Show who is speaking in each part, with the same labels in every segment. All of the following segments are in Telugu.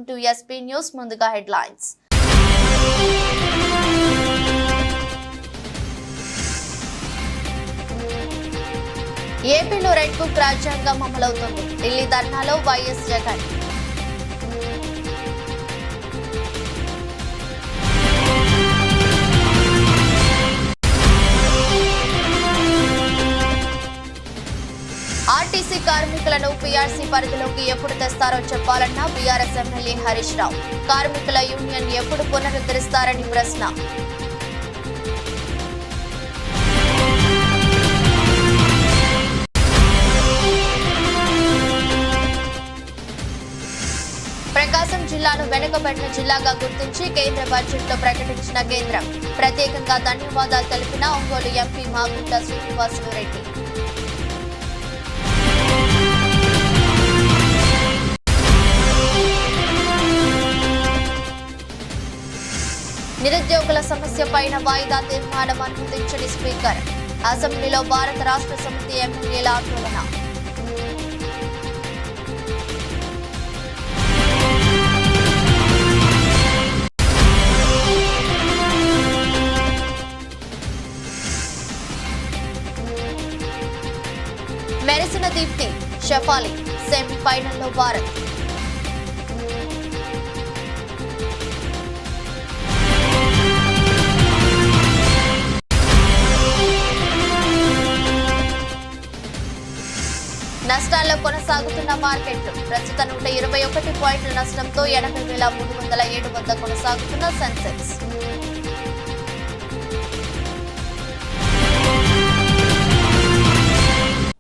Speaker 1: Welcome to SP news. ముందుగా హెడ్లైన్స్. ఏపీలో రెడ్ బుక్ రాజ్యాంగం అమలవుతుంది. ఢిల్లీ ధర్నాలో వైఎస్ జగన్. ఆర్టీసీ కార్మికులను పీఆర్సీ పరిధిలోకి ఎప్పుడు తెస్తారో చెప్పాలన్న బీఆర్ఎస్ ఎమ్మెల్యే హరీష్ రావు. కార్మికుల యూనియన్ ఎప్పుడు పునరుద్ధరిస్తారని ప్రశ్న. ప్రకాశం జిల్లాను వెనుకబడిన జిల్లాగా గుర్తించి కేంద్ర బడ్జెట్లో ప్రకటించిన కేంద్రం. ప్రత్యేకంగా ధన్యవాదాలు తెలిపిన ఒంగోలు ఎంపీ మాగుంట శ్రీనివాసులు రెడ్డి. నిరుద్యోగుల సమస్యపైన వాయిదా తీర్మానం అనుమతించని స్పీకర్. అసెంబ్లీలో భారత రాష్ట్ర సమితి ఎమ్మెల్యేల ఆందోళన. మెరిసిన దీప్తి షఫాలి. సెమీఫైనల్లో భారత్. నష్టాల్లో కొనసాగుతున్న మార్కెట్లు. ప్రస్తుత 121 పాయింట్ల నష్టంతో 80,307 వద్ద కొనసాగుతున్న సెన్సెక్స్.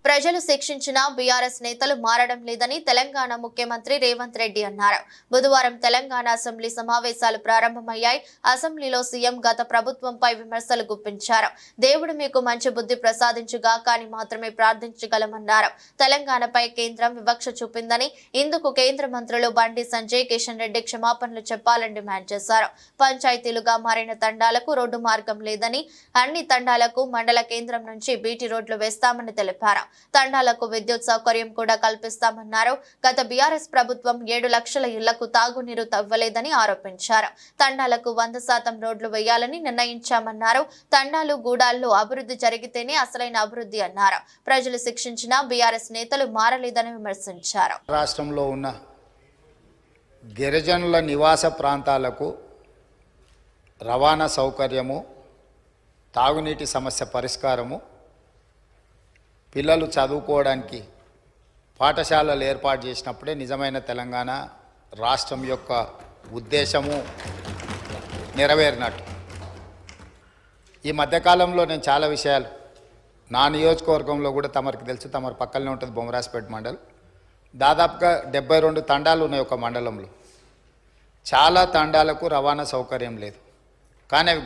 Speaker 1: ప్రజలు శిక్షించిన బీఆర్ఎస్ నేతలు మారడం లేదని తెలంగాణ ముఖ్యమంత్రి రేవంత్ రెడ్డి అన్నారు. బుధవారం తెలంగాణ అసెంబ్లీ సమావేశాలు ప్రారంభమయ్యాయి. అసెంబ్లీలో సీఎం గత ప్రభుత్వంపై విమర్శలు గుప్పించారు. దేవుడు మీకు మంచి బుద్ధి ప్రసాదించుగా కానీ మాత్రమే ప్రార్థించగలమన్నారు. తెలంగాణపై కేంద్రం వివక్ష చూపిందని, ఇందుకు కేంద్ర మంత్రులు బండి సంజయ్, కిషన్ రెడ్డి క్షమాపణలు చెప్పాలని డిమాండ్ చేశారు. పంచాయతీలుగా మారిన తండాలకు రోడ్డు మార్గం లేదని, అన్ని తండాలకు మండల కేంద్రం నుంచి బీటీ రోడ్లు వేస్తామని తెలిపారు. తండాలకు విద్యుత్ సౌకర్యం కూడా కల్పిస్తామన్నారు. గత బీఆర్ఎస్ ప్రభుత్వం 7 లక్షల ఇళ్లకు తాగునీరు తవ్వలేదని ఆరోపించారు. తండాలకు 100% రోడ్లు వేయాలని నిర్ణయించామన్నారు. తండాలు గూడాల్లో అభివృద్ధి జరిగితేనే అసలైన అభివృద్ధి అన్నారు. ప్రజలు శిక్షించిన బీఆర్ఎస్ నేతలు మారలేదని విమర్శించారు.
Speaker 2: రాష్ట్రంలో ఉన్న గిరిజనుల నివాస ప్రాంతాలకు రవాణా సౌకర్యము, తాగునీటి సమస్య పరిష్కారము, పిల్లలు చదువుకోవడానికి పాఠశాలలు ఏర్పాటు చేసినప్పుడే నిజమైన తెలంగాణ రాష్ట్రం యొక్క ఉద్దేశము నెరవేరినట్టు. ఈ మధ్యకాలంలో నేను చాలా విషయాలు నా నియోజకవర్గంలో కూడా తమరికి తెలుసు, తమరి పక్కనే ఉంటుంది బొమ్మరాజపేట మండలం. దాదాపుగా 72 తండాలు ఉన్నాయి ఒక మండలంలో. చాలా తండాలకు రవాణా సౌకర్యం లేదు, కానీ అవి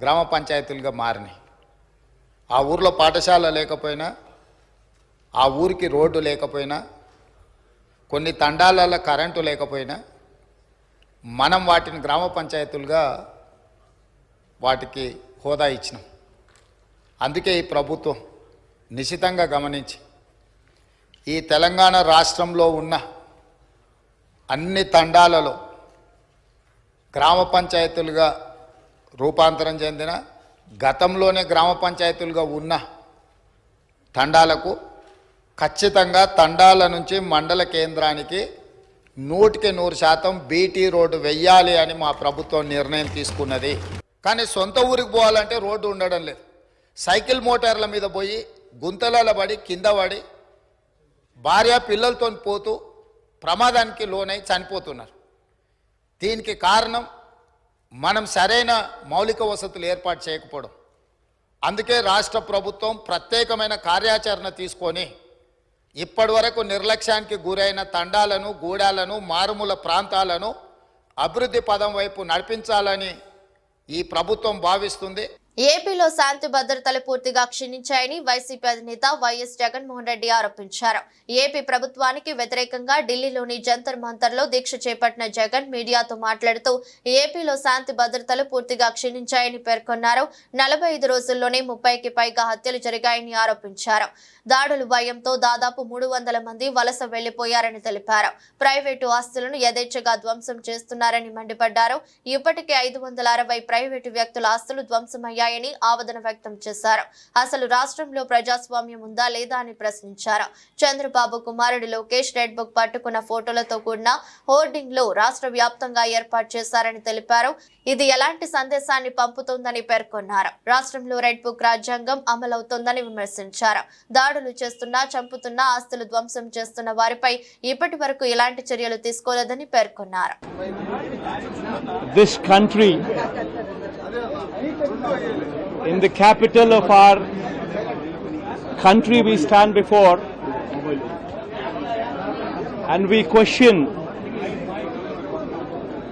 Speaker 2: గ్రామ పంచాయతీలుగా మారినాయి. ఆ ఊర్లో పాఠశాల లేకపోయినా, ఆ ఊరికి రోడ్డు లేకపోయినా, కొన్ని తండాలలో కరెంటు లేకపోయినా మనం వాటిని గ్రామ పంచాయతీలుగా వాటికి హోదా ఇచ్చినాం. అందుకే ఈ ప్రభుత్వం నిశితంగా గమనించి ఈ తెలంగాణ రాష్ట్రంలో ఉన్న అన్ని తండాలలో గ్రామ పంచాయతీలుగా రూపాంతరం చెందిన, గతంలోనే గ్రామ పంచాయతీలుగా ఉన్న తండాలకు ఖచ్చితంగా తండాల నుంచి మండల కేంద్రానికి 100% బీటీ రోడ్డు వెయ్యాలి అని మా ప్రభుత్వం నిర్ణయం తీసుకున్నది. కానీ సొంత ఊరికి పోవాలంటే రోడ్డు ఉండడం లేదు. సైకిల్ మోటార్ల మీద పోయి గుంతలలో పడి కింద పడి భార్య పిల్లలతో పోతూ ప్రమాదానికి లోనై చనిపోతున్నారు. దీనికి కారణం మనం సరైన మౌలిక వసతులు ఏర్పాటు చేయకపోవడం. అందుకే రాష్ట్ర ప్రభుత్వం ప్రత్యేకమైన కార్యాచరణ తీసుకొని ఇప్పటి వరకు నిర్లక్ష్యానికి గురైన తండాలను, గూడాలను, మారుమూల ప్రాంతాలను అభివృద్ధి పదం వైపు నడిపించాలని ఈ ప్రభుత్వం భావిస్తుంది.
Speaker 1: ఏపీలో శాంతి భద్రతలు పూర్తిగా క్షీణించాయని వైసీపీ అధినేత వైఎస్ జగన్మోహన్ రెడ్డి ఆరోపించారు. ఏపీ ప్రభుత్వానికి వ్యతిరేకంగా ఢిల్లీలోని జంతర్ మంతర్లో దీక్ష చేపట్టిన జగన్ మీడియాతో మాట్లాడుతూ ఏపీలో శాంతి భద్రతలు పూర్తిగా క్షీణించాయని పేర్కొన్నారు. 45 రోజుల్లోనే 30కి పైగా హత్యలు జరిగాయని ఆరోపించారు. దాడుల భయంతో దాదాపు 300 మంది వలస వెళ్లిపోయారని తెలిపారు. ప్రైవేటు ఆస్తులను యథేచ్ఛగా ధ్వంసం చేస్తున్నారని మండిపడ్డారు. ఇప్పటికే 560 ప్రైవేటు వ్యక్తుల ఆస్తులు ధ్వంసమయ్యాయని ఆవేదన వ్యక్తం చేశారు. అసలు రాష్ట్రంలో ప్రజాస్వామ్యం ఉందా లేదా అని ప్రశ్నించారు. చంద్రబాబు కుమారుడు లోకేష్ రెడ్ బుక్ పట్టుకున్న ఫోటోలతో కూడిన హోర్డింగ్ లో రాష్ట్ర వ్యాప్తంగా ఏర్పాటు చేశారని తెలిపారు. ఇది ఎలాంటి సందేశాన్ని పంపుతోందని పేర్కొన్నారు. రాష్ట్రంలో రెడ్ బుక్ రాజ్యాంగం అమలవుతోందని విమర్శించారు. దాడులు చేస్తున్నా, చంపుతున్నా, ఆస్తులు ధ్వంసం చేస్తున్న వారిపై ఇప్పటి వరకు ఎలాంటి చర్యలు తీసుకోలేదని పేర్కొన్నారు.
Speaker 3: This country, in the capital of our country, we stand before and we question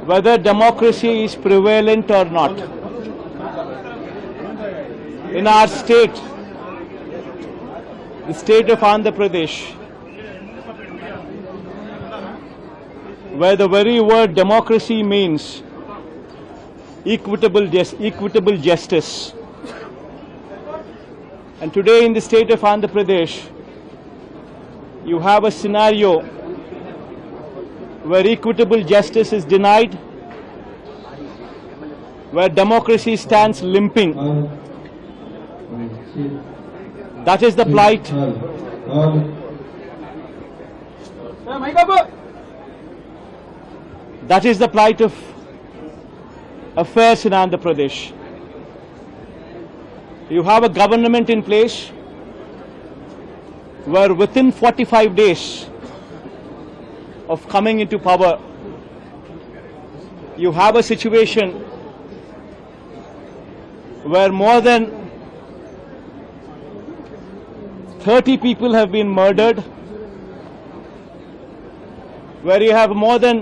Speaker 3: whether democracy is prevalent or not. In our state, the state of Andhra Pradesh, where the very word democracy means equitable justice. And today in the state of Andhra Pradesh, you have a scenario where equitable justice is denied, where democracy stands limping. That is the plight. That is the plight of affairs in Andhra Pradesh. You have a government in place where within 45 days of coming into power, you have a situation where more than 30 people have been murdered, where you have more than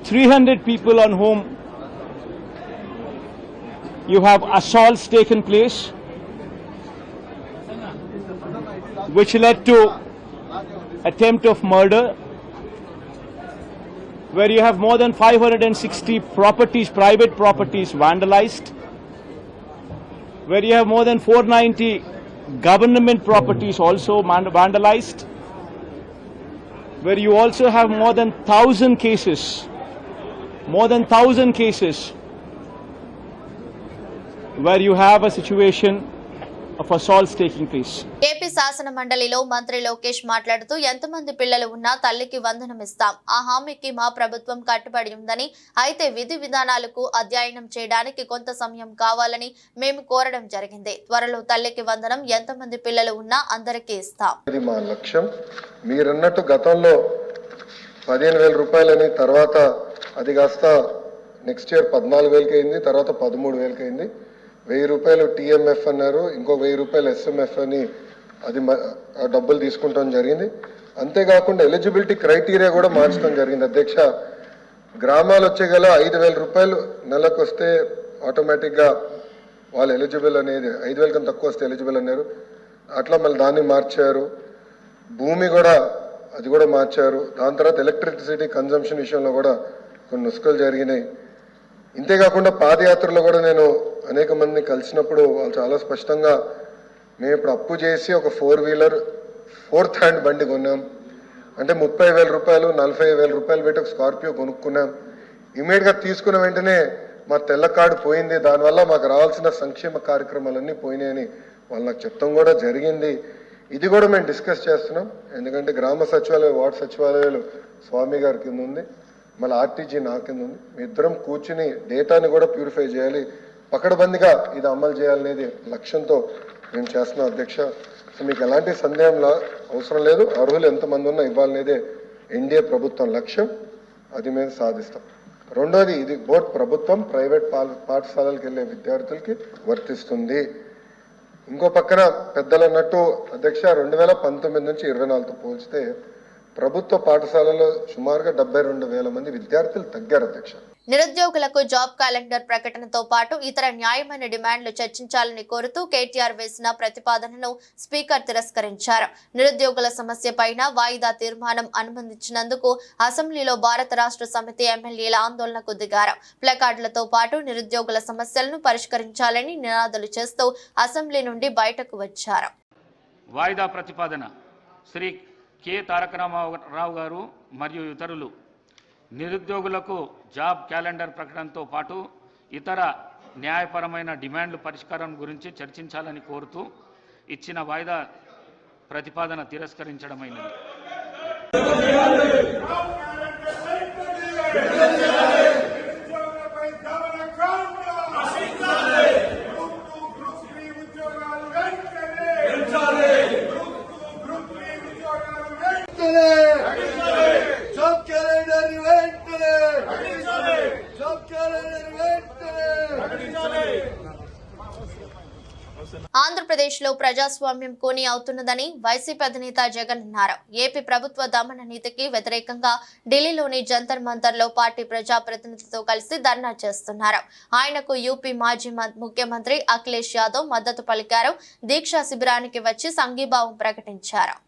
Speaker 3: 300 people on whom you have assaults taken place, which led to attempt of murder, where you have more than 560 properties, private properties vandalized, where you have more than 490 government properties also vandalized, where you also have more than 1,000 cases where you have a situation of assaults taking place.
Speaker 1: AP శాసన మండలిలో మంత్రి లోకేష్ మాట్లాడుతూ ఎంతమంది పిల్లలు ఉన్నా తల్లికి వందనం ఇస్తాం. ఆ హామీకి మా ప్రభుత్వం కట్టుబడి ఉందని, అయితే విధి విధానాలకు అధ్యయనం చేయడానికి కొంత సమయం కావాలని మేము కోరడం జరిగింది. త్వరలో తల్లికి వందనం ఎంతమంది పిల్లలు ఉన్నా అందరికీ ఇస్తాం.
Speaker 4: ఇది మా లక్ష్యం. మీరన్నట్టు గతంలో 15,000 రూపాయలని, తర్వాత అది కాస్త నెక్స్ట్ ఇయర్ 14,000కి అయింది, తర్వాత 13,000కి అయింది. 1,000 రూపాయలు టీఎంఎఫ్ అన్నారు, ఇంకో 1,000 రూపాయలు ఎస్ఎంఎఫ్ అని అది డబ్బులు తీసుకుంటాం జరిగింది. అంతేకాకుండా ఎలిజిబిలిటీ క్రైటీరియా కూడా మార్చడం జరిగింది అధ్యక్ష. గ్రామాలు వచ్చే గల 5,000 రూపాయలు నెలకు వస్తే ఆటోమేటిక్గా వాళ్ళు ఎలిజిబుల్ అనేది, 5,000 కన్నా తక్కువ వస్తే ఎలిజిబుల్ అన్నారు. అట్లా మళ్ళీ దాన్ని మార్చారు. భూమి కూడా అది కూడా మార్చారు. దాని తర్వాత ఎలక్ట్రిసిటీ కన్జంప్షన్ విషయంలో కూడా కొన్ని నుసుకలు జరిగినాయి. ఇంతేకాకుండా పాదయాత్రలో కూడా నేను అనేక మందిని కలిసినప్పుడు వాళ్ళు చాలా స్పష్టంగా, మేము ఇప్పుడు అప్పు చేసి ఒక 4 వీలర్ 4th హ్యాండ్ బండి కొన్నాం అంటే 30,000 రూపాయలు 40,000 రూపాయలు పెట్టి ఒక స్కార్పియో కొనుక్కున్నాం. ఇమీడియట్గా తీసుకున్న వెంటనే మా తెల్ల కార్డు పోయింది, దానివల్ల మాకు రావాల్సిన సంక్షేమ కార్యక్రమాలన్నీ పోయినాయని వాళ్ళు నాకు చెప్తాం కూడా జరిగింది. ఇది కూడా మేము డిస్కస్ చేస్తున్నాం. ఎందుకంటే గ్రామ సచివాలయ, వార్డు సచివాలయాలు స్వామి గారి కింద ఉంది, మళ్ళీ ఆర్టీజీ నా కింద ఉంది. మీ ఇద్దరం కూర్చుని డేటాని కూడా ప్యూరిఫై చేయాలి, పకడ్బందీగా ఇది అమలు చేయాలనేది లక్ష్యంతో మేము చేస్తున్నాం అధ్యక్ష. సో మీకు ఎలాంటి సందేహం అవసరం లేదు. అర్హులు ఎంతమంది ఉన్నా ఇవ్వాలనేదే ఎన్డీఏ ప్రభుత్వం లక్ష్యం. అది మేము సాధిస్తాం. రెండోది, ఇది బోత్ ప్రభుత్వం ప్రైవేట్ పాఠశాలలకు వెళ్ళే విద్యార్థులకి వర్తిస్తుంది. ఇంకో పక్కన పెద్దలు అన్నట్టు అధ్యక్ష 2019 నుంచి 24తో పోల్చితే ప్రభుత్వ పాఠశాలలో సుమారుగా 72,000 మంది విద్యార్థులు తగ్గారు అధ్యక్ష.
Speaker 1: నిరుద్యోగులకు జాబ్ క్యాలెండర్ ప్రకటనతో పాటు ఇతర న్యాయమైన డిమాండ్లు చర్చించాలని కోరుతూ కేటీఆర్ వేసిన ప్రతిపాదనను స్పీకర్ తిరస్కరించారు. నిరుద్యోగుల సమస్యపైన వాయిదా తీర్మానం అనుమతించినందుకు అసెంబ్లీలో భారత రాష్ట్ర సమితి ఎమ్మెల్యేల ఆందోళనకు దిగారు. ప్లకార్డులతో పాటు నిరుద్యోగుల సమస్యలను పరిష్కరించాలని నినాదాలు చేస్తూ అసెంబ్లీ నుండి బయటకు వచ్చారు.
Speaker 5: వాయిదా ప్రతిపాదన శ్రీ కె తారక రామారావు గారు మరియు ఇతరులు నిరుద్యోగులకు జాబ్ క్యాలెండర్ ప్రకటనతో పాటు ఇతర న్యాయపరమైన డిమాండ్ల పరిష్కారం గురించి చర్చించాలని కోరుతూ ఇచ్చిన వాయిదా ప్రతిపాదన తిరస్కరించడమైనది.
Speaker 1: ఆంధ్రప్రదేశ్ లో ప్రజాస్వామ్యం కూని అవుతున్నదని వైసీపీ అధినేత జగన్ అన్నారు. ఏపీ ప్రభుత్వ దమన నీతికి వ్యతిరేకంగా ఢిల్లీలోని జంతర్ మంతర్ లో పార్టీ ప్రజాప్రతినిధులతో కలిసి ధర్నా చేస్తున్నారు. ఆయనకు యూపీ మాజీ ముఖ్యమంత్రి అఖిలేష్ యాదవ్ మద్దతు పలికారు. దీక్షా శిబిరానికి వచ్చి సంఘీభావం ప్రకటించారు.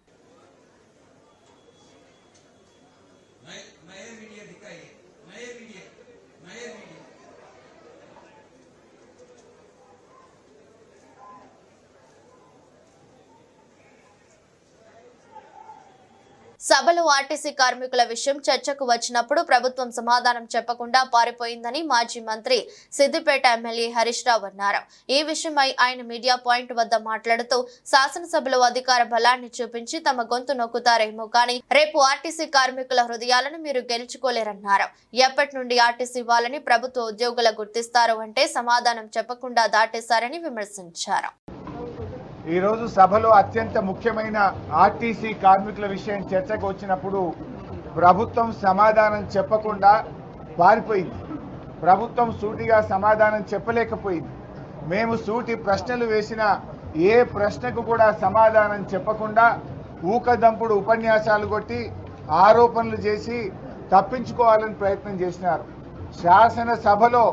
Speaker 1: సభలో ఆర్టీసీ కార్మికుల విషయం చర్చకు వచ్చినప్పుడు ప్రభుత్వం సమాధానం చెప్పకుండా పారిపోయిందని మాజీ మంత్రి సిద్దిపేట ఎమ్మెల్యే హరీష్ రావు అన్నారు. ఈ విషయమై ఆయన మీడియా పాయింట్ వద్ద మాట్లాడుతూ శాసనసభలో అధికార బలాన్ని చూపించి తమ గొంతు నొక్కుతారేమో కానీ రేపు ఆర్టీసీ కార్మికుల హృదయాలను మీరు గెలుచుకోలేరన్నారు. ఎప్పటి నుండి ఆర్టీసీ వాళ్ళని ప్రభుత్వ ఉద్యోగుల గుర్తిస్తారు అంటే సమాధానం చెప్పకుండా దాటేశారని విమర్శించారు.
Speaker 6: ఈ రోజు సభలో అత్యంత ముఖ్యమైన ఆర్టీసీ కార్మికుల విషయం చర్చకు వచ్చినప్పుడు ప్రభుత్వం సమాధానం చెప్పకుండా పారిపోయింది. ప్రభుత్వం సూటిగా సమాధానం చెప్పలేకపోయింది. మేము సూటి ప్రశ్నలు వేసిన ఏ ప్రశ్నకు కూడా సమాధానం చెప్పకుండా ఊకదంపుడు ఉపన్యాసాలు కొట్టి ఆరోపణలు చేసి తప్పించుకోవాలని ప్రయత్నం చేసినారు. శాసనసభలో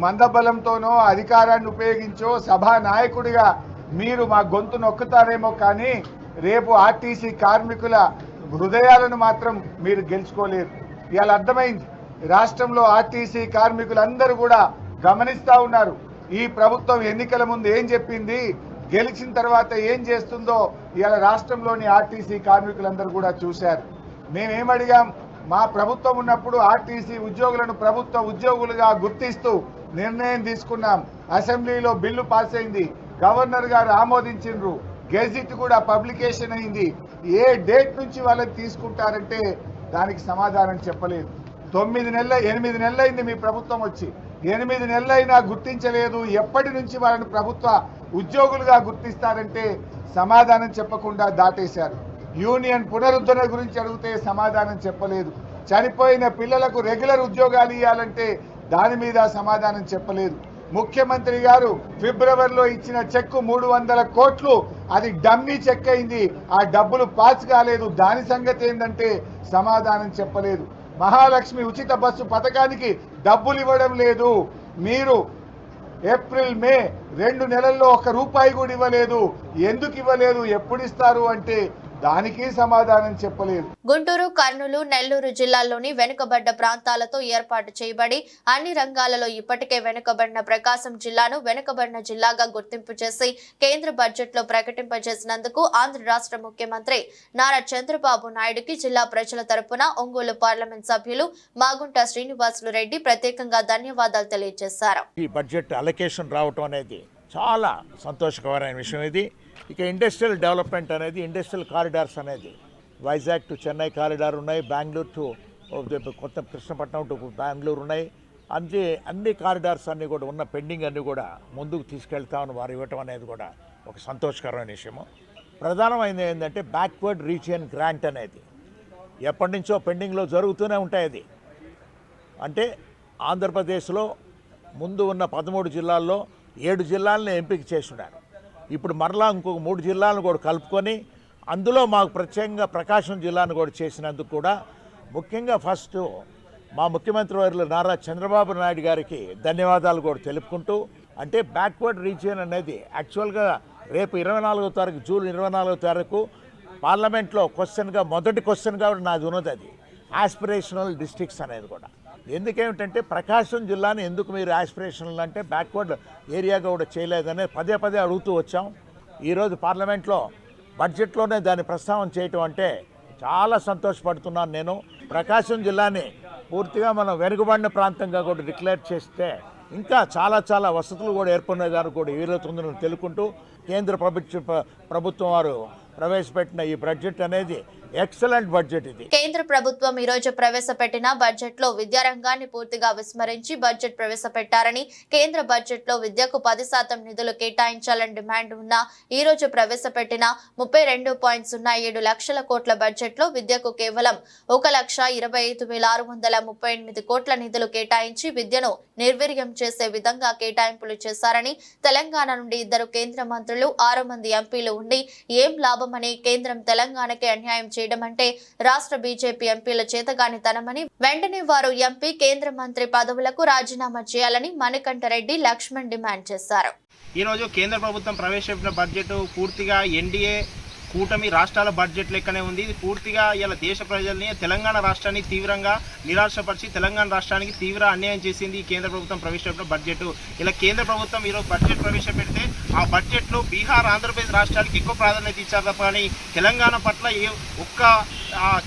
Speaker 6: మందబలంతోనో అధికారాన్ని ఉపయోగించో సభా నాయకుడిగా మీరు మా గొంతు నొక్కుతారేమో కానీ రేపు ఆర్టీసీ కార్మికుల హృదయాలను మాత్రం మీరు గెలుచుకోలేరు. ఇవాళ అర్థమైంది. రాష్ట్రంలో ఆర్టీసీ కార్మికులందరూ కూడా గమనిస్తూ ఉన్నారు. ఈ ప్రభుత్వం ఎన్నికల ముందు ఏం చెప్పింది, గెలిచిన తర్వాత ఏం చేస్తుందో ఇవాళ రాష్ట్రంలోని ఆర్టీసీ కార్మికులందరూ కూడా చూశారు. మేమేమడిగాం, మా ప్రభుత్వం ఉన్నప్పుడు ఆర్టీసీ ఉద్యోగులను ప్రభుత్వ ఉద్యోగులుగా గుర్తిస్తూ నిర్ణయం తీసుకున్నాం. అసెంబ్లీలో బిల్లు పాస్ అయింది. గవర్నర్ గారు ఆమోదించిండ్రు. గెజిట్ కూడా పబ్లికేషన్ అయింది. ఏ డేట్ నుంచి వాళ్ళని తీసుకుంటారంటే దానికి సమాధానం చెప్పలేదు. 8 నెలలైంది మీ ప్రభుత్వం వచ్చి. 8 నెలలైనా గుర్తించలేదు. ఎప్పటి నుంచి వాళ్ళని ప్రభుత్వ ఉద్యోగులుగా గుర్తిస్తారంటే సమాధానం చెప్పకుండా దాటేశారు. యూనియన్ పునరుద్ధరణ గురించి అడిగితే సమాధానం చెప్పలేదు. చనిపోయిన పిల్లలకు రెగ్యులర్ ఉద్యోగాలు ఇవ్వాలంటే దాని మీద సమాధానం చెప్పలేదు. ముఖ్యమంత్రి గారు ఫిబ్రవరిలో ఇచ్చిన చెక్కు 300 కోట్లు, అది డమ్మీ చెక్ అయింది. ఆ డబ్బులు పాస్ కాలేదు. దాని సంగతి ఏంటంటే సమాధానం చెప్పలేదు. మహాలక్ష్మి ఉచిత బస్సు పథకానికి డబ్బులు ఇవ్వడం లేదు. మీరు ఏప్రిల్ మే 2 నెలల్లో 1 రూపాయి కూడా ఇవ్వలేదు. ఎందుకు ఇవ్వలేదు, ఎప్పుడు ఇస్తారు అంటే దానికి సమాధానం చెప్పలేదు.
Speaker 1: గుంటూరు, కర్నూలు, నెల్లూరు జిల్లాల్లోని వెనుకబడ్డ ప్రాంతాలతో ఏర్పాటు చేయబడి అన్ని రంగాలలో ఇప్పటికే వెనుకబడిన ప్రకాశం జిల్లాను వెనుకబడిన జిల్లాగా గుర్తింపు చేసి కేంద్ర బడ్జెట్ లో ప్రకటింపజేసినందుకు ఆంధ్ర రాష్ట్ర ముఖ్యమంత్రి నారా చంద్రబాబు నాయుడుకి జిల్లా ప్రజల తరపున ఒంగోలు పార్లమెంట్ సభ్యులు మాగుంట శ్రీనివాసులు రెడ్డి ప్రత్యేకంగా ధన్యవాదాలు తెలియజేశారు.
Speaker 7: ఈ బడ్జెట్ అలొకేషన్ రావటం అనేది చాలా సంతోషకరమైన విషయం. ఇది ఇక ఇండస్ట్రియల్ డెవలప్మెంట్ అనేది, ఇండస్ట్రియల్ కారిడార్స్ అనేది వైజాగ్ టు చెన్నై కారిడార్ ఉన్నాయి, బెంగళూరు టు కొత్త కృష్ణపట్నం టు బెంగళూరు ఉన్నాయి. అన్ని కారిడార్స్ అన్నీ కూడా ఉన్న పెండింగ్ అన్నీ కూడా ముందుకు తీసుకెళ్తామని వారు ఇవ్వటం అనేది కూడా ఒక సంతోషకరమైన విషయము. ప్రధానమైనది ఏంటంటే బ్యాక్వర్డ్ రీజియన్ గ్రాంట్ అనేది ఎప్పటి నుంచో పెండింగ్లో జరుగుతూనే ఉంటాయి. అది అంటే ఆంధ్రప్రదేశ్లో ముందు ఉన్న 13 జిల్లాల్లో 7 జిల్లాలను ఎంపిక చేస్తున్నారు. ఇప్పుడు మరలా ఇంకొక 3 జిల్లాలను కూడా కలుపుకొని అందులో మాకు ప్రత్యేకంగా ప్రకాశం జిల్లాను కూడా చేసినందుకు కూడా ముఖ్యంగా ఫస్ట్ మా ముఖ్యమంత్రి వర్యులు నారా చంద్రబాబు నాయుడు గారికి ధన్యవాదాలు కూడా తెలుపుకుంటూ, అంటే బ్యాక్వర్డ్ రీజియన్ అనేది యాక్చువల్గా రేపు 24వ తారీఖు జూన్ 24వ తారీఖు పార్లమెంట్లో క్వశ్చన్గా మొదటి క్వశ్చన్గా నాది ఉన్నది. అది ఆస్పిరేషనల్ డిస్ట్రిక్ట్స్ అనేది కూడా ఎందుకేమిటంటే ప్రకాశం జిల్లాని ఎందుకు మీరు ఆస్పిరేషనల్ అంటే బ్యాక్వర్డ్ ఏరియాగా కూడా చేయలేదని పదే పదే అడుగుతూ వచ్చాం. ఈరోజు పార్లమెంట్లో బడ్జెట్లోనే దాన్ని ప్రస్తావన చేయటం అంటే చాలా సంతోషపడుతున్నాను నేను. ప్రకాశం జిల్లాని పూర్తిగా మనం వెనుకబడిన ప్రాంతంగా కూడా డిక్లేర్ చేస్తే ఇంకా చాలా వసతులు కూడా ఏర్పడినదానికి కూడా వీలవుతుందని తెలుపుకుంటూ, కేంద్ర ప్రభుత్వం వారు ప్రవేశపెట్టిన ఈ బడ్జెట్ అనేది ఎక్సలెంట్ బడ్జెట్. ఇది
Speaker 1: కేంద్ర ప్రభుత్వం ఈ రోజు ప్రవేశపెట్టిన బడ్జెట్ లో విద్యారంగాన్ని పూర్తిగా విస్మరించి బడ్జెట్ ప్రవేశపెట్టారని, కేంద్ర బడ్జెట్ లో విద్యకు 10% నిధులు కేటాయించాలని డిమాండ్ ఉన్న ఈ రోజు ప్రవేశపెట్టిన 32.07 లక్షల కోట్ల బడ్జెట్ లో విద్యకు కేవలం 1,25,638 కోట్ల నిధులు కేటాయించి విద్యను నిర్వీర్యం చేసే విధంగా కేటాయింపులు చేశారని, తెలంగాణ నుండి 2 కేంద్ర మంత్రులు 6 మంది ఎంపీలు ఉండి ఏం లాభమని, కేంద్రం తెలంగాణకి అన్యాయం చేయడం అంటే రాష్ట్ర బీజేపీ ఎంపీల చేతగానితనమని, వెంటనే వారు ఎంపీ, కేంద్ర మంత్రి పదవులకు రాజీనామా చేయాలని మణికంఠరెడ్డి, లక్ష్మణ్ డిమాండ్ చేశారు.
Speaker 8: ఈ రోజు కేంద్ర ప్రభుత్వం ప్రవేశపెట్టిన బడ్జెట్ పూర్తిగా ఎన్డీఏ కూటమి రాష్ట్రాల బడ్జెట్ లెక్కనే ఉంది. ఇది పూర్తిగా ఇలా దేశ ప్రజల్ని, తెలంగాణ రాష్ట్రాన్ని తీవ్రంగా నిరాశపరిచి తెలంగాణ రాష్ట్రానికి తీవ్ర అన్యాయం చేసింది ఈ కేంద్ర ప్రభుత్వం ప్రవేశపెట్టిన బడ్జెట్. ఇలా కేంద్ర ప్రభుత్వం ఈరోజు బడ్జెట్ ప్రవేశపెడితే ఆ బడ్జెట్లో బీహార్, ఆంధ్రప్రదేశ్ రాష్ట్రాలకు ఎక్కువ ప్రాధాన్యత ఇచ్చారు తప్ప కానీ తెలంగాణ పట్ల ఒక్క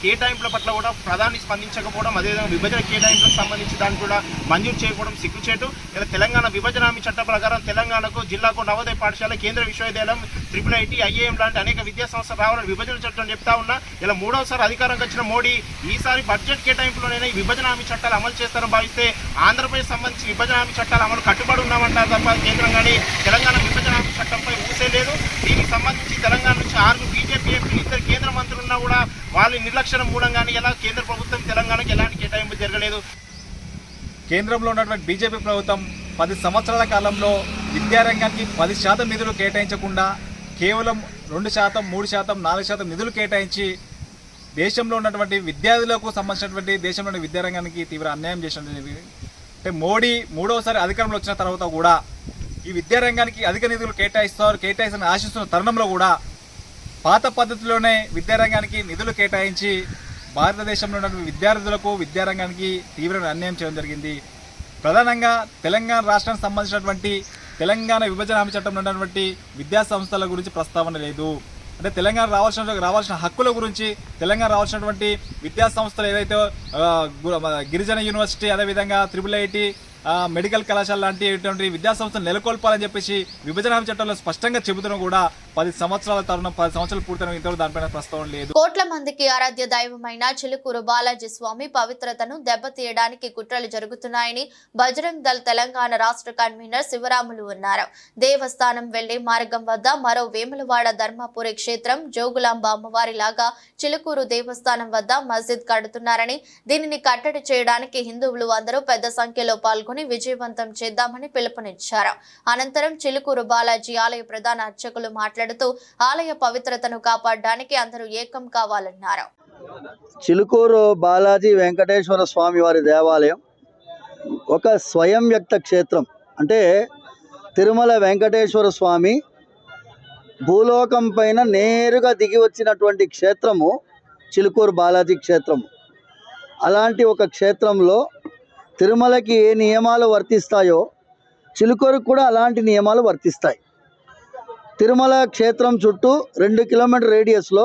Speaker 8: కేటాయింపుల పట్ల కూడా ప్రధాని స్పందించకపోవడం, అదేవిధంగా విభజన కేటాయింపులకు సంబంధించి దాన్ని కూడా మంజూరు చేయకపోవడం సిగ్గుచేటు. ఇలా తెలంగాణ విభజన హామీ చట్టం ప్రకారం తెలంగాణకు జిల్లాకు నవోదయ పాఠశాల, కేంద్ర విశ్వవిద్యాలయం, IIIT, IIM లాంటి అనేక విద్యా సంస్థలు రావాలని విభజన చట్టం చెప్తా ఉన్నా. ఇలా 3వసారి అధికారంకి వచ్చిన మోడీ ఈసారి బడ్జెట్ కేటాయింపులోనైనా ఈ విభజన హామీ చట్టాలు అమలు చేస్తారని భావిస్తే ఆంధ్రప్రదేశ్ సంబంధించి విభజన హామీ చట్టాలు అమలు కట్టుబడి ఉన్నామంటారు తప్ప కేంద్రం కానీ తెలంగాణ విభజన హామీ చట్టంపై ఊసే లేదు. దీనికి సంబంధించి తెలంగాణ నుంచి 6 బీజేపీ ఎంపీలు, 2 కేంద్ర మంత్రులు ఉన్నా కూడా వాళ్ళ నిర్లక్ష్యం మూలంగానే ఎలా కేంద్ర ప్రభుత్వం తెలంగాణకు ఎలాంటి కేటాయింపు జరగలేదు.
Speaker 9: కేంద్రంలో ఉన్నటువంటి బీజేపీ ప్రభుత్వం 10 సంవత్సరాల కాలంలో విద్యారంగానికి 10% నిధులు కేటాయించకుండా కేవలం 2%, 3%, 4% నిధులు కేటాయించి దేశంలో ఉన్నటువంటి విద్యార్థులకు సంబంధించినటువంటి దేశంలోని విద్యారంగానికి తీవ్ర అన్యాయం చేసినటువంటి అంటే మోడీ 3వసారి అధికారంలో వచ్చిన తర్వాత కూడా ఈ విద్యారంగానికి అధిక నిధులు కేటాయిస్తారని ఆశిస్తున్న తరుణంలో కూడా పాత పద్ధతిలోనే విద్యారంగానికి నిధులు కేటాయించి భారతదేశంలో ఉన్నటువంటి విద్యార్థులకు విద్యారంగానికి తీవ్ర అన్యాయం చేయడం జరిగింది. ప్రధానంగా తెలంగాణ రాష్ట్రానికి సంబంధించినటువంటి తెలంగాణ విభజన హామీ చట్టంలో ఉన్నటువంటి విద్యా సంస్థల గురించి ప్రస్తావన లేదు. అంటే తెలంగాణ రావాల్సిన హక్కుల గురించి, తెలంగాణ రావాల్సినటువంటి విద్యా సంస్థలు ఏదైతే గిరిజన యూనివర్సిటీ, అదేవిధంగా IIIT, మెడికల్ కళాశాల లాంటి విద్యా సంస్థలు నెలకొల్పాలని చెప్పేసి విభజన హామీ చట్టంలో స్పష్టంగా చెబుతున్నా కూడా 10 సంవత్సరాల తరుణం 10 సంవత్సరాలు పూర్తయిన ఇంతవరకు దానిపైన ప్రస్తావన లేదు.
Speaker 1: కోట్ల మందికి ఆరాధ్య దైవమైన చిలుకూరు బాలాజీ స్వామి పవిత్రతను దెబ్బతీయడానికి కుట్రలు జరుగుతున్నాయని బజరంగ్ దళ్ తెలంగాణ రాష్ట్ర కన్వీనర్ శివరాములు అన్నారు. దేవస్థానం వెళ్లే మార్గం వద్ద మరో వేములవాడ ధర్మపురి క్షేత్రం జోగులాంబ అమ్మవారి లాగా చిలుకూరు దేవస్థానం వద్ద మస్జిద్ కడుతున్నారని, దీనిని కట్టడి చేయడానికి హిందువులు అందరూ పెద్ద సంఖ్యలో పాల్గొని విజయవంతం చేద్దామని పిలుపునిచ్చారు. అనంతరం చిలుకూరు బాలాజీ ఆలయ ప్రధాన అర్చకులు మాట్లాడుతూ ఆలయ పవిత్రతను కాపాడడానికి అందరూ ఏకం కావాలన్నారు.
Speaker 10: చిలుకూరు బాలాజీ వెంకటేశ్వర స్వామి వారి దేవాలయం ఒక స్వయం వ్యక్త క్షేత్రం. అంటే తిరుమల వెంకటేశ్వర స్వామి భూలోకం పైన నేరుగా దిగి వచ్చినటువంటి క్షేత్రము చిలుకూరు బాలాజీ క్షేత్రము. అలాంటి ఒక క్షేత్రంలో తిరుమలకి ఏ నియమాలు వర్తిస్తాయో చిలుకూరుకు కూడా అలాంటి నియమాలు వర్తిస్తాయి. తిరుమల క్షేత్రం చుట్టూ 2 కిలోమీటర్ రేడియస్లో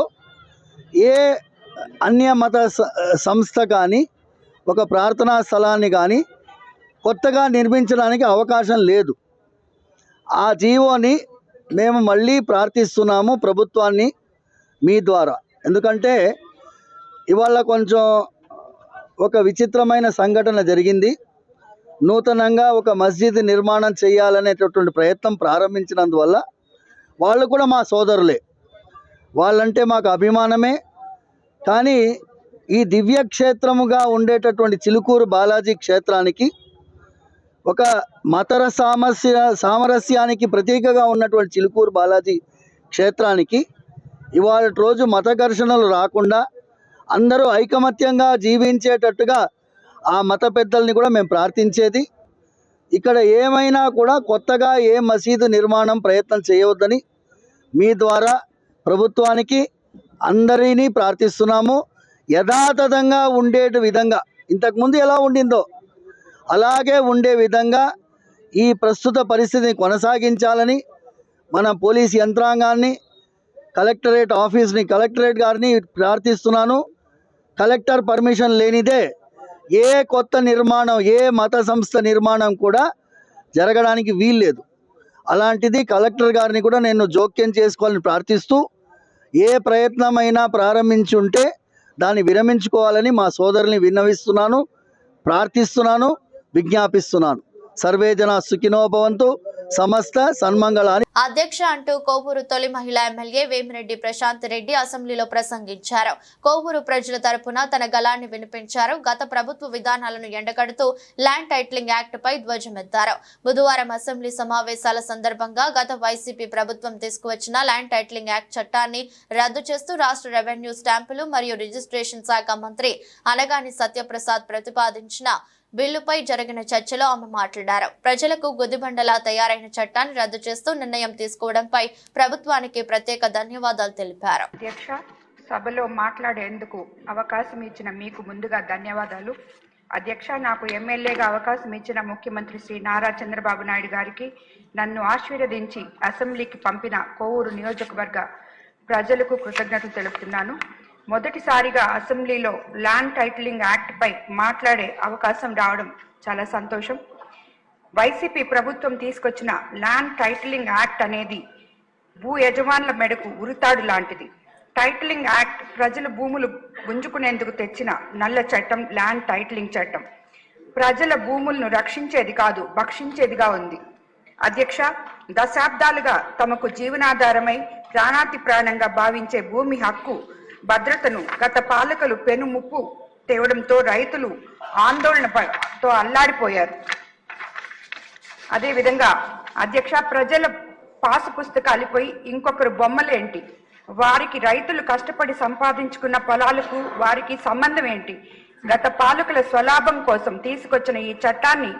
Speaker 10: ఏ అన్య మత సంస్థ కానీ ఒక ప్రార్థనా స్థలాన్ని కానీ కొత్తగా నిర్మించడానికి అవకాశం లేదు. ఆ జీవోని మేము మళ్ళీ ప్రార్థిస్తున్నాము ప్రభుత్వాన్ని మీ ద్వారా. ఎందుకంటే ఇవాళ కొంచెం ఒక విచిత్రమైన సంఘటన జరిగింది. నూతనంగా ఒక మస్జిద్ నిర్మాణం చేయాలనేటటువంటి ప్రయత్నం ప్రారంభించినందువల్ల వాళ్ళు కూడా మా సోదరులే, వాళ్ళంటే మాకు అభిమానమే. కానీ ఈ దివ్యక్షేత్రముగా ఉండేటటువంటి చిలుకూరు బాలాజీ క్షేత్రానికి ఒక మతర సామరస్యానికి ప్రతీకగా ఉన్నటువంటి చిలుకూరు బాలాజీ క్షేత్రానికి ఇవాళ రోజు మత ఘర్షణలు రాకుండా అందరూ ఐకమత్యంగా జీవించేటట్టుగా ఆ మత పెద్దల్ని కూడా మేము ప్రార్థించేది. ఇక్కడ ఏమైనా కూడా కొత్తగా ఏ మసీదు నిర్మాణం ప్రయత్నం చేయవద్దని మీ ద్వారా ప్రభుత్వానికి అందరినీ ప్రార్థిస్తున్నాము. యథాతథంగా ఉండే విధంగా ఇంతకుముందు ఎలా ఉండిందో అలాగే ఉండే విధంగా ఈ ప్రస్తుత పరిస్థితిని కొనసాగించాలని మన పోలీస్ యంత్రాంగాన్ని, కలెక్టరేట్ ఆఫీస్ని, కలెక్టరేట్ గారిని ప్రార్థిస్తున్నాను. కలెక్టర్ పర్మిషన్ లేనిదే ఏ కొత్త నిర్మాణం, ఏ మత సంస్థ నిర్మాణం కూడా జరగడానికి వీల్లేదు. అలాంటిది కలెక్టర్ గారిని కూడా నేను జోక్యం చేసుకోవాలని ప్రార్థిస్తూ, ఏ ప్రయత్నమైనా ప్రారంభించి ఉంటే దాన్ని విరమించుకోవాలని మా సోదరుల్ని విన్నవిస్తున్నాను, ప్రార్థిస్తున్నాను, విజ్ఞాపిస్తున్నాను. సర్వే జన సుఖినో భవంతు, సమస్త సన్మంగళాన్ని.
Speaker 1: అధ్యక్ష అంటూ కోవూరు తొలి మహిళా ఎమ్మెల్యే వేమిరెడ్డి ప్రశాంత్ రెడ్డి అసెంబ్లీలో ప్రసంగించారు. కోవూరు ప్రజల తరపున తన గళాన్ని వినిపించారు. గత ప్రభుత్వ విధానాలను ఎండగడుతూ ల్యాండ్ టైటిలింగ్ యాక్ట్ పై ధ్వజమెత్తారు. బుధవారం అసెంబ్లీ సమావేశాల సందర్భంగా గత వైసీపీ ప్రభుత్వం తీసుకువచ్చిన ల్యాండ్ టైటిలింగ్ యాక్ట్ చట్టాన్ని రద్దు చేస్తూ రాష్ట్ర రెవెన్యూ, స్టాంపులు మరియు రిజిస్ట్రేషన్ శాఖ మంత్రి అనగాని సత్యప్రసాద్ ప్రతిపాదించిన బిల్లుపై జరిగిన చర్చలో ఆమె మాట్లాడారు. ప్రజలకు గుదిబండలా తయారైన చట్టాన్ని రద్దు చేస్తూ నిర్ణయం తీసుకోవడంపై ప్రభుత్వానికి ప్రత్యేక ధన్యవాదాలు తెలిపారు.
Speaker 11: అధ్యక్ష, సభలో మాట్లాడేందుకు అవకాశం ఇచ్చిన మీకు ముందుగా ధన్యవాదాలు. అధ్యక్ష, నాకు ఎమ్మెల్యేగా అవకాశం ఇచ్చిన ముఖ్యమంత్రి శ్రీ నారా చంద్రబాబు నాయుడు గారికి, నన్ను ఆశీర్వదించి అసెంబ్లీకి పంపిన కోవూరు నియోజకవర్గ ప్రజలకు కృతజ్ఞతలు తెలుపుతున్నాను. మొదటిసారిగా అసెంబ్లీలో ల్యాండ్ టైటిలింగ్ యాక్ట్ పై మాట్లాడే అవకాశం రావడం చాలా సంతోషం. వైసీపీ ప్రభుత్వం తీసుకొచ్చిన ల్యాండ్ టైటిలింగ్ యాక్ట్ అనేది భూ యజమానుల మెడకు ఉరితాడు లాంటిది. టైటిలింగ్ యాక్ట్ ప్రజల భూములు గుంజుకునేందుకు తెచ్చిన నల్ల చట్టం ల్యాండ్ టైటిలింగ్ చట్టం. ప్రజల భూములను రక్షించేది కాదు, భక్షించేదిగా ఉంది. అధ్యక్ష, దశాబ్దాలుగా తమకు జీవనాధారమై ప్రాణాతి ప్రాణంగా భావించే భూమి హక్కు భద్రతను గత పాలకులు పెను ముప్పు తేవడంతో రైతులు ఆందోళనతో అల్లాడిపోయారు. అదేవిధంగా అధ్యక్ష, ప్రజల పాసు పుస్తకాలపై ఇంకొకరు బొమ్మలేంటి? వారికి రైతులు కష్టపడి సంపాదించుకున్న పొలాలకు వారికి సంబంధం ఏంటి? గత పాలకుల స్వలాభం కోసం తీసుకొచ్చిన ఈ చట్టాన్ని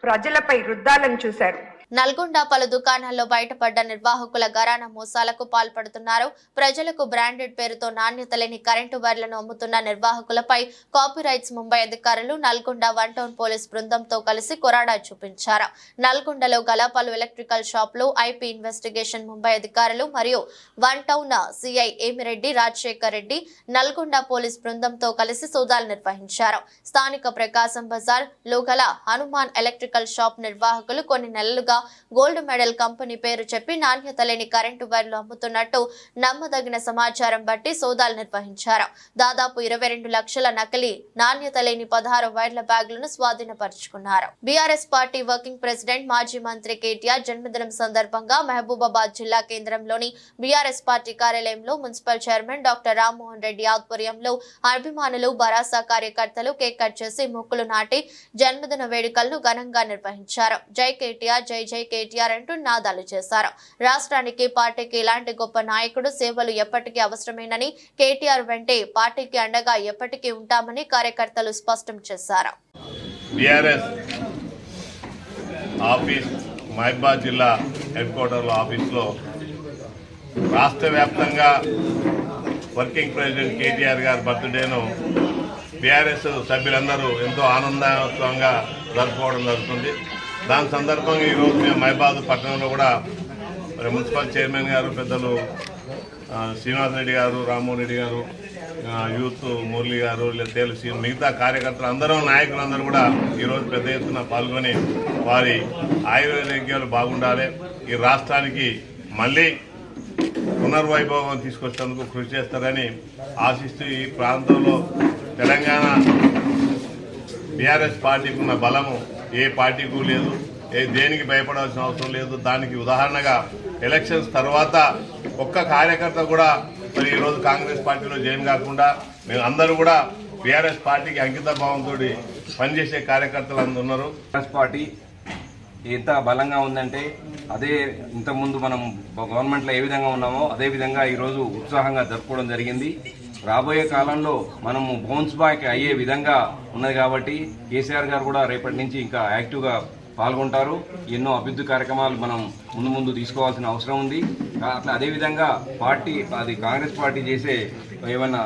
Speaker 11: ప్రజలపై రుద్దాలని చూశారు.
Speaker 1: నల్గొండ పలు దుకాణాల్లో బయటపడ్డ నిర్వాహకుల గరానా మోసాలకు పాల్పడుతున్నారు. ప్రజలకు బ్రాండెడ్ పేరుతో నాణ్యత లేని కరెంటు వైర్లను అమ్ముతున్న నిర్వాహకులపై కాపీరైట్స్ ముంబై అధికారులు నల్గొండ 1 టౌన్ పోలీస్ బృందంతో కలిసి కొరాడా చూపించారు. నల్గొండలో గల పలు ఎలక్ట్రికల్ షాపులు ఐపీ ఇన్వెస్టిగేషన్ ముంబై అధికారులు మరియు 1 town CI Emireddy Rajasekhar Reddy Nalgonda police బృందంతో కలిసి సోదాలు నిర్వహించారు. స్థానిక ప్రకాశం బజార్ లో గల హనుమాన్ ఎలక్ట్రికల్ షాప్ నిర్వాహకులు కొన్ని నెలలుగా గోల్డ్ మెడల్ కంపెనీ పేరు చెప్పి నాణ్యత లేని కరెంటు వైర్లు అమ్ముతున్నట్టు నమ్మదగిన సమాచారం బట్టి సోదాలు నిర్వహించారు. దాదాపు 22 లక్షల నకిలీ నాణ్యత లేని 16 వైర్ల బ్యాగులను స్వాధీనపరుచుకున్నారు. బీఆర్ఎస్ పార్టీ వర్కింగ్ ప్రెసిడెంట్ మాజీ మంత్రి కేటీఆర్ జన్మదినం సందర్భంగా మహబూబాబాద్ జిల్లా కేంద్రంలోని బీఆర్ఎస్ పార్టీ కార్యాలయంలో municipal chairman doctor Rammohan Reddy ఆధ్వర్యంలో అభిమానులు, భరాసా కార్యకర్తలు కేక్ కట్ చేసి మొక్కులు నాటి జన్మదిన వేడుకలను ఘనంగా నిర్వహించారు. జై కేటీఆర్, జై జై కేటీఆర్ అంటూ నాదాలు చేశారు. రాష్ట్రానికి, పార్టీకి ఇలాంటి గొప్ప నాయకుడు సేవలు ఎప్పటికీ అవసరమేనని, కేటీఆర్ వెంటే పార్టీకి అండగా ఎప్పటికీ ఉంటామని కార్యకర్తలు స్పష్టం చేశారు.
Speaker 12: బీఆర్ఎస్ ఆఫీస్ మహబూబాబాద్ జిల్లా హెడ్ క్వార్టర్ ఆఫీస్లో రాష్ట్ర వ్యాప్తంగా వర్కింగ్ ప్రెసిడెంట్ కేటీఆర్ గారి బర్త్డేను బీఆర్ఎస్ సభ్యులందరూ ఎంతో ఆనందోత్సవంగా జరుపుకోవడం జరుగుతుంది. దాని సందర్భంగా ఈరోజు మేము మహబూబాబాద్ పట్టణంలో కూడా మున్సిపల్ చైర్మన్ గారు, పెద్దలు శ్రీనివాస్ రెడ్డి గారు, రామ్మోహన్ రెడ్డి గారు, యూత్ మురళి గారు, మిగతా కార్యకర్తలు అందరూ, నాయకులందరూ కూడా ఈరోజు పెద్ద ఎత్తున పాల్గొని వారి ఆయుర్వేద్యాలు బాగుండాలి, ఈ రాష్ట్రానికి మళ్ళీ పునర్వైభవం తీసుకొచ్చేందుకు కృషి చేస్తారని ఆశిస్తూ ఈ ప్రాంతంలో తెలంగాణ బీఆర్ఎస్ పార్టీకి ఉన్న బలము ఏ పార్టీకు లేదు, దేనికి భయపడాల్సిన అవసరం లేదు. దానికి ఉదాహరణగా ఎలక్షన్స్ తర్వాత ఒక్క కార్యకర్త కూడా మరి ఈరోజు కాంగ్రెస్ పార్టీలో జాయిన్ కాకుండా మేము అందరూ కూడా బీఆర్ఎస్ పార్టీకి అంకిత భావంతో పనిచేసే కార్యకర్తలు అందరూ ఉన్నారు.
Speaker 13: కాంగ్రెస్ పార్టీ ఎంత బలంగా ఉందంటే అదే ఇంతకుముందు మనం గవర్నమెంట్లో ఏ విధంగా ఉన్నామో అదే విధంగా ఈరోజు ఉత్సాహంగా జరుపుకోవడం జరిగింది. రాబోయే కాలంలో మనము బౌన్స్ బ్యాక్ అయ్యే విధంగా ఉన్నది కాబట్టి కేసీఆర్ గారు కూడా రేపటి నుంచి ఇంకా యాక్టివ్గా పాల్గొంటారు. ఎన్నో అభివృద్ధి కార్యక్రమాలు మనం ముందు తీసుకోవాల్సిన అవసరం ఉంది. అట్లా అదేవిధంగా కాంగ్రెస్ పార్టీ చేసే ఏమైనా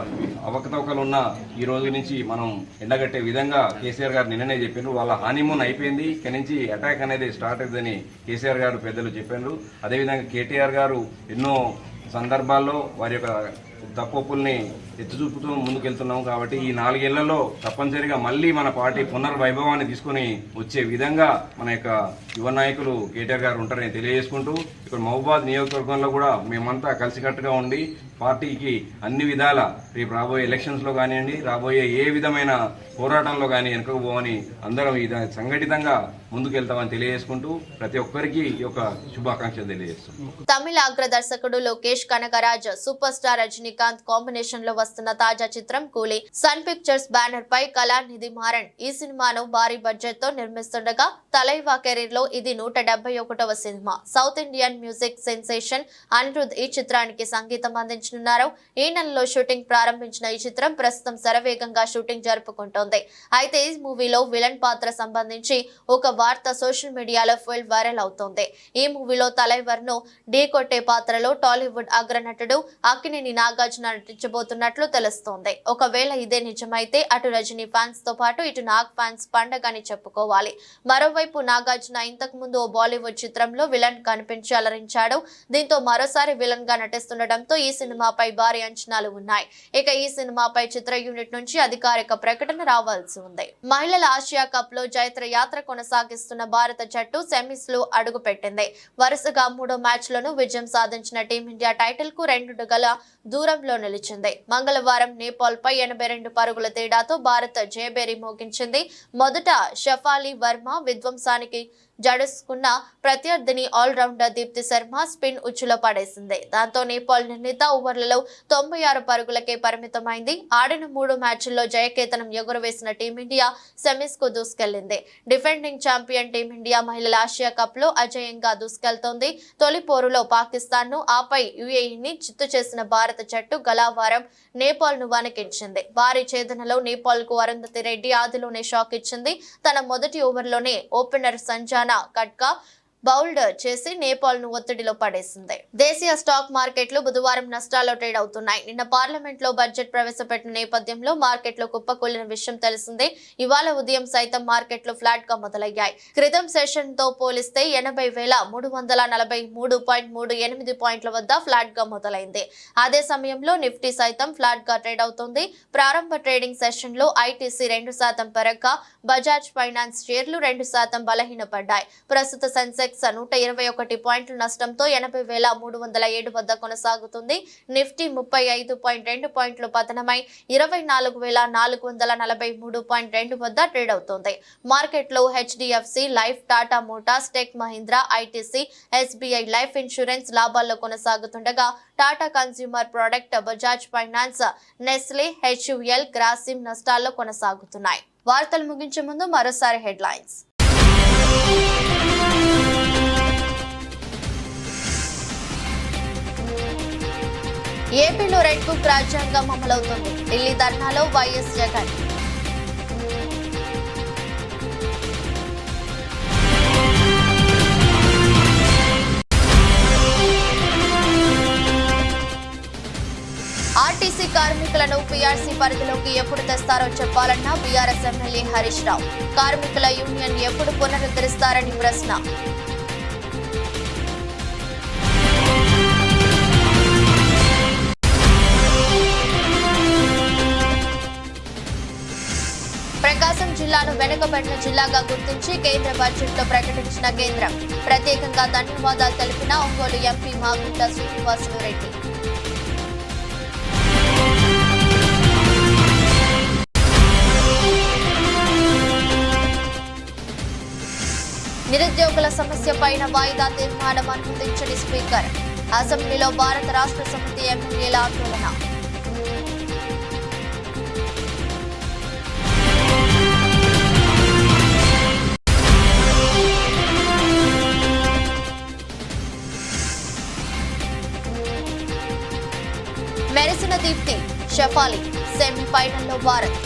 Speaker 13: అవకతవకలు ఉన్నా ఈ రోజు నుంచి మనం ఎండగట్టే విధంగా కేసీఆర్ గారు నిన్ననే చెప్పారు. వాళ్ళ హానీమూన్ అయిపోయింది, ఇక్కడి నుంచి అటాక్ అనేది స్టార్ట్ అవుతుందని కేసీఆర్ గారు పెద్దలు చెప్పారు. అదేవిధంగా కేటీఆర్ గారు ఎన్నో సందర్భాల్లో వారి యొక్క తప్పుల్ని ఎత్తి చూపుతూ ముందుకెళ్తున్నాం కాబట్టి ఈ 4 ఏళ్లలో తప్పనిసరిగా మళ్ళీ మన పార్టీ పునర్వైభవాన్ని తీసుకుని వచ్చే విధంగా మన యొక్క యువ నాయకులు కేటీఆర్ గారు ఉంటారని తెలియజేసుకుంటూ ఇక్కడ మహబూబాద్ నియోజకవర్గంలో కూడా మేమంతా కలిసికట్టుగా ఉండి పార్టీకి అన్ని విధాల రేపు రాబోయే ఎలక్షన్స్లో కానివ్వండి, రాబోయే ఏ విధమైన పోరాటంలో కానీ వెనుకపోవని అందరం సంఘటితంగా ముందుకెళ్తామని తెలియజేసుకుంటూ ప్రతి ఒక్కరికి ఈ యొక్క శుభాకాంక్షలు తెలియజేస్తున్నాం.
Speaker 1: తమిళ అగ్ర దర్శకుడు Lokesh Kanagaraj super star Rajinikanth combination లో వస్తున్న తాజా చిత్రం కూలీ సన్ పిక్చర్స్ బ్యానర్ పై కళానిధి మారన్ ఈ సినిమాను భారీ బడ్జెట్ తో నిర్మిస్తుండగా తలైవా కెరీర్ లో ఇది 171వ సినిమా. South Indian music sensation Anirudh ఈ చిత్రానికి సంగీతం అందించనున్నారు. ఈ నెలలో షూటింగ్ ప్రారంభించిన ఈ చిత్రం ప్రస్తుతం శరవేగంగా షూటింగ్ జరుపుకుంటోంది. అయితే ఈ మూవీలో విలన్ పాత్ర సంబంధించి ఒక వార్త సోషల్ మీడియాలో ఫుల్ వైరల్ అవుతోంది. ఈ మూవీలో తలైవర్ ను ఢీ కొట్టే పాత్రలో టాలీవుడ్ అగ్రనటుడు అక్కినేని నాగార్జున నటించబోతున్నట్లు తెలుస్తోంది. ఒకవేళ ఇదే నిజమైతే అటు రజనీ ఫ్యాన్స్ తో పాటు ఇటు నాగ్ ఫ్యాన్స్ పండగని చెప్పుకోవాలి. మరోవైపు నాగార్జున ఇంతకు ముందు ఓ బాలీవుడ్ చిత్రంలో విలన్ కనిపించి అలరించాడు. దీంతో మరోసారి విలన్ గా నటిస్తుండటంతో ఈ సినిమాపై భారీ అంచనాలు ఉన్నాయి. ఇక ఈ సినిమాపై చిత్ర యూనిట్ నుంచి అధికారిక ప్రకటన రావాల్సి ఉంది. మహిళల ఆసియా కప్ లో జైత్ర యాత్ర కొనసాగిస్తున్న భారత జట్టు సెమీస్ లో అడుగు పెట్టింది. వరుసగా 3 మ్యాచ్లను విజయం సాధించిన టీమిండియా టైటిల్ కు 2 గల దూరంలో నిలిచింది. మంగళవారం నేపాల్ పై 82 పరుగుల తేడాతో భారత్ జయబేరి మోగించింది. మొదట షఫాలి వర్మ విధ్వంసానికి జడుసుకున్న ప్రత్యర్థిని ఆల్రౌండర్ దీప్తి శర్మ స్పిన్ ఉచ్చులో పడేసింది. దాంతో నేపాల్ నిర్ణీత ఓవర్లలో 96 పరుగులకే పరిమితమైంది. ఆడిన 3 మ్యాచ్ల్లో జయకేతనం ఎగురవేసిన టీమిండియా సెమీస్ కు దూసుకెళ్లింది. డిఫెండింగ్ ఛాంపియన్ టీమిండియా మహిళల ఆసియా కప్ లో అజేయంగా దూసుకెళ్తోంది. తొలి పోరులో పాకిస్తాన్ ను ఆపై యుఏఈని చిత్తు చేసిన భారత జట్టు గలావారం నేపాల్ ను వణికించింది. భారీ ఛేదనలో నేపాల్ కు అరుంధతి రెడ్డి ఆదిలోనే షాక్ ఇచ్చింది. తన మొదటి ఓవర్లోనే ఓపెనర్ సంజానా కట్కా బౌల్డ్ చేసి నేపాల్ ను ఒత్తిడిలో పడేసింది. దేశీయ స్టాక్ మార్కెట్లు బుధవారం నష్టాల్లో ట్రేడ్ అవుతున్నాయి. నిన్న పార్లమెంట్ లో బడ్జెట్ ప్రవేశపెట్టిన నేపథ్యంలో మార్కెట్లు కుప్పకూలిన విషయం తెలిసిందే. ఇవాళ ఉదయం సైతం మార్కెట్లు ఫ్లాట్ గా మొదలయ్యాయి. క్రితం సెషన్ తో పోలిస్తే 80,343.38 పాయింట్ల వద్ద ఫ్లాట్ గా మొదలైంది. అదే సమయంలో నిఫ్టీ సైతం ఫ్లాట్ గా ట్రేడ్ అవుతుంది. ప్రారంభ ట్రేడింగ్ సెషన్ లో ఐటీసీ 2% పెరగ్గా బజాజ్ ఫైనాన్స్ షేర్లు 2% బలహీనపడ్డాయి. ప్రస్తుత సెన్సెక్స్ 121 పాయింట్ల నష్టంతో 80,307 వద్ద కొనసాగుతుంది. నిఫ్టీ 35.2 పాయింట్లు పతనమై 24,443.2 వద్ద ట్రేడ్ అవుతోంది. మార్కెట్లో HDFC life, Tata motors, tech Mahindra, ITC, SBI life insurance లాభాల్లో కొనసాగుతుండగా Tata consumer product, Bajaj finance, Nestle, HUL, Grasim నష్టాల్లో కొనసాగుతున్నాయి. వార్తలు ముగించే ముందు మరోసారి హెడ్లైన్స్. ఏపీలో రెడ్ బుక్ రాజ్యాంగం అమలవుతుంది. ఢిల్లీ ధర్నాలో వైఎస్ జగన్. ఆర్టీసీ కార్మికులను పీఆర్సీ పరిధిలోకి ఎప్పుడు తెస్తారో చెప్పాలన్న బీఆర్ఎస్ ఎమ్మెల్యే హరీష్ రావు. కార్మికుల యూనియన్ ఎప్పుడు పునరుద్ధరిస్తారని ప్రశ్న. ప్రకాశం జిల్లాను వెనుకబడిన జిల్లాగా గుర్తించి కేంద్ర బడ్జెట్ లో ప్రకటించిన కేంద్రం. ప్రత్యేకంగా ధన్యవాదాలు తెలిపిన ఒంగోలు ఎంపీ మాగుంట శ్రీనివాసులు రెడ్డి. నిరుద్యోగుల సమస్యపైన వాయిదా తీర్మానం అనుమతించని స్పీకర్. అసెంబ్లీలో భారత రాష్ట్ర సమితి ఎమ్మెల్యేల ఆందోళన. మెరిసిన దీప్తి షఫాలి, సెమీఫైనల్లో భారత్.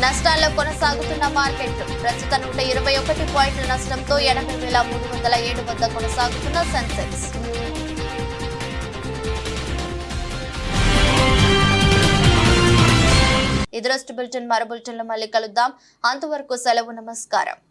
Speaker 1: నష్టాల్లో కొనసాగుతున్న మార్కెట్. ప్రస్తుతం 121 పాయింట్ల నష్టంతో 80,307 వద్ద కొనసాగుతున్న సెన్సెక్స్. ఇది రోజు బులెటిన్. మరో బులెటిన్లో మళ్ళీ కలుద్దాం. అంతవరకు సెలవు. నమస్కారం.